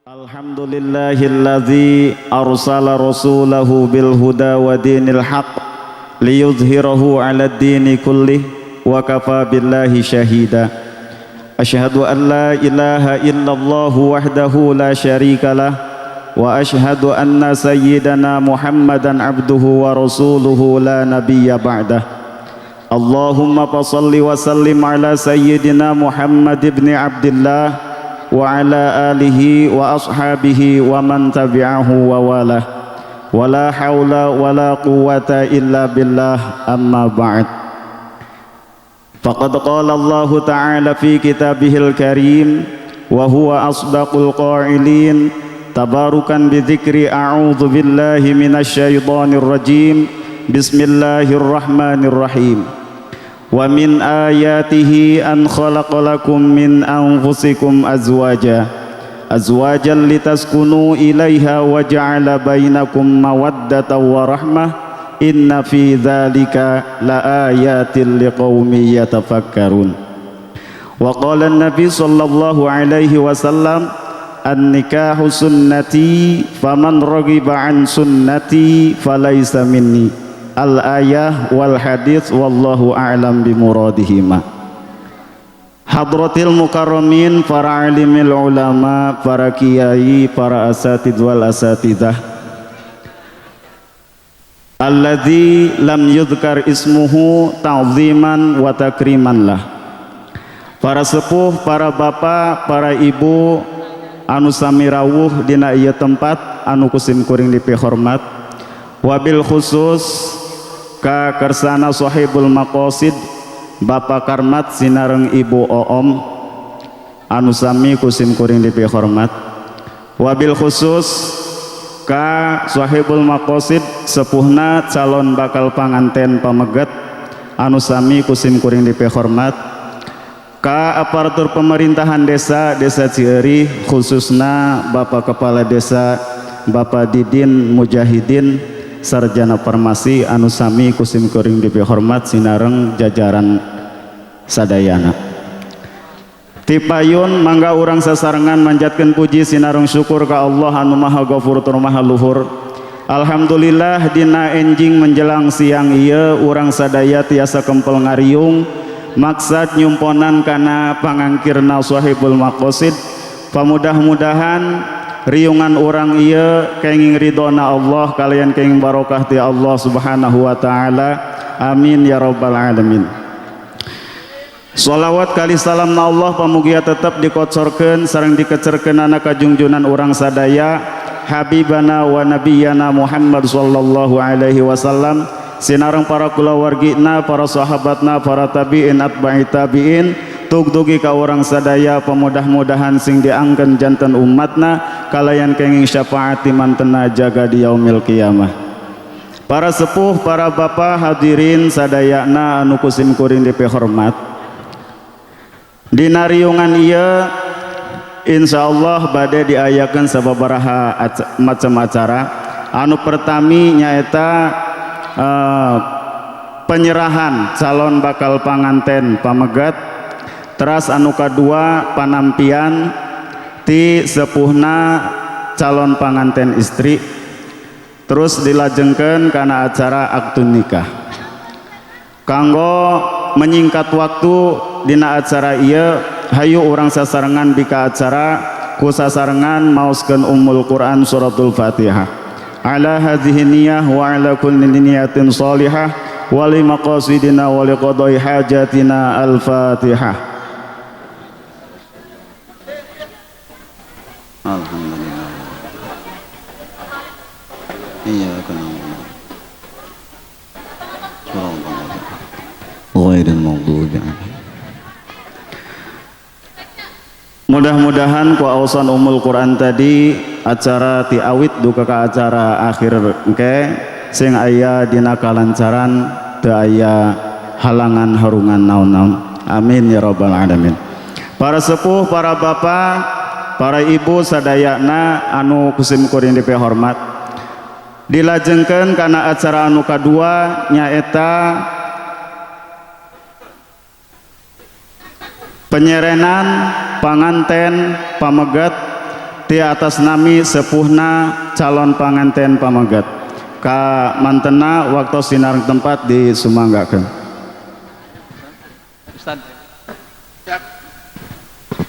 Alhamdulillahilladzi arsala rasulahu bil huda wa dinil haq liyudhhirahu 'alad dini kullih wa kafa billahi syahida. Asyhadu an la ilaha illallah wahdahu la syarikalah wa asyhadu anna sayyidana Muhammadan abduhu wa rasuluhu la nabiyya ba'dah. Allahumma fassalli wa sallim ala sayyidina Muhammad ibn Abdillah wa ala alihi wa ashabihi wa man tabi'ahu wa walah wa la hawla wa la quwwata illa billah amma ba'd. Faqad qala Allah ta'ala fi kitabihil karim wa huwa asdaqul qa'ilin tabarukan bi dzikri a'udzu billahi minasy syaithanir rajim bismillahirrahmanirrahim. Wa min ayatihi an khalaqalakum min anfusikum azwajan litaskunu ilaiha wa ja'ala bainakum mawaddatan wa rahmah inna fi dzalika laayatin liqaumin yatafakkarun. Wa qala an-nabi sallallahu alaihi wasallam an-nikahu sunnati faman raghiba an sunnati falaysa minni. Al-ayah wal hadits wallahu a'lam bimuradihima. Hadratil mukarramin, para alimil ulama, para kiai, para asatid wal asatidah, alladzi lam yudhkar ismuhu ta'ziman wa takriman lah. Para sepuh, para bapak, para ibu anu sami rawuh dina ieu tempat anu kusim kuring dipihormat, wabil khusus ka kersana sahibul maqasid Bapak Karmat sinareng Ibu Oom anu sami kusim kuring dipihormat, wabil khusus ka sahibul maqasid sepuhna calon bakal panganten pameget anu sami kusim kuring dipihormat, ka aparatur pemerintahan desa Cieueuh khususna Bapak Kepala Desa Bapak Didin Mujahidin sarjana farmasi anu sami kusim kuring dipihormat sinareng jajaran sadayana. Tipayun mangga urang sasarengan manjatkeun puji sinareng syukur ka Allah anu Maha Ghafur tur Maha Luhur. Alhamdulillah dina enjing menjelang siang ieu urang sadaya tiasa kempel ngariung maksad nyumponan kana pangangkirna sahibul maqasid. Pamudah-mudahan riungan orang iya kenging ridona Allah kalian kenging barokah ti Allah subhanahu wa ta'ala, amin ya rabbal alamin. Sholawat kali salam na Allah pamugia tetap dikocorkeun sareng dikecerkeun anak kajungjunan orang sadaya habibana wa nabiyana Muhammad sallallahu alaihi wasallam sinareng para kulawargina, para sahabatna, para tabi'in atba'i tabi'in tugdugi ka orang sadaya pemudah-mudahan sing diangken janten umatna kalayan kenging syafaati mantena jaga di yaumil qiyamah. Para sepuh, para bapak hadirin sadayana anu kusim kuring dipihormat, dina riungan ieu insyaallah bade diayakeun sababaraha macam acara. Anu pertami nyaeta penyerahan calon bakal panganten pamegat, teras anu kadua panampian ti sepuhna calon panganten istri, terus dilajengkeun kana acara aktun nikah. Kanggo menyingkat waktu dina acara ieu hayu urang sasarengan bika acara ku sasarengan maoskeun Ummul Quran suratul Fatihah ala hadhihi niyah wa ala kulli niyatin shalihah wa li maqasidina wa li qadai hajatina al-Fatihah. Alhamdulillah. Iyyaka na'budu wa ghairil maghdubi 'alaihim. Mudah-mudahan ku ausan Ummul Quran tadi acara ti awit duka ka acara akhir engke sing aya dina kalancaran teu aya halangan harungan naon-naon. Amin ya rabbal alamin. Para sepuh, para bapak, para ibu sadayana anu kusim kuring dipihormat, dilajengkeun kana acara anu kadua nyaeta penyerenan panganten pamegat di atas nami sepuhna calon panganten pamagat ka mantena waktu sinar tempat di sumanggakeun. Ustaz.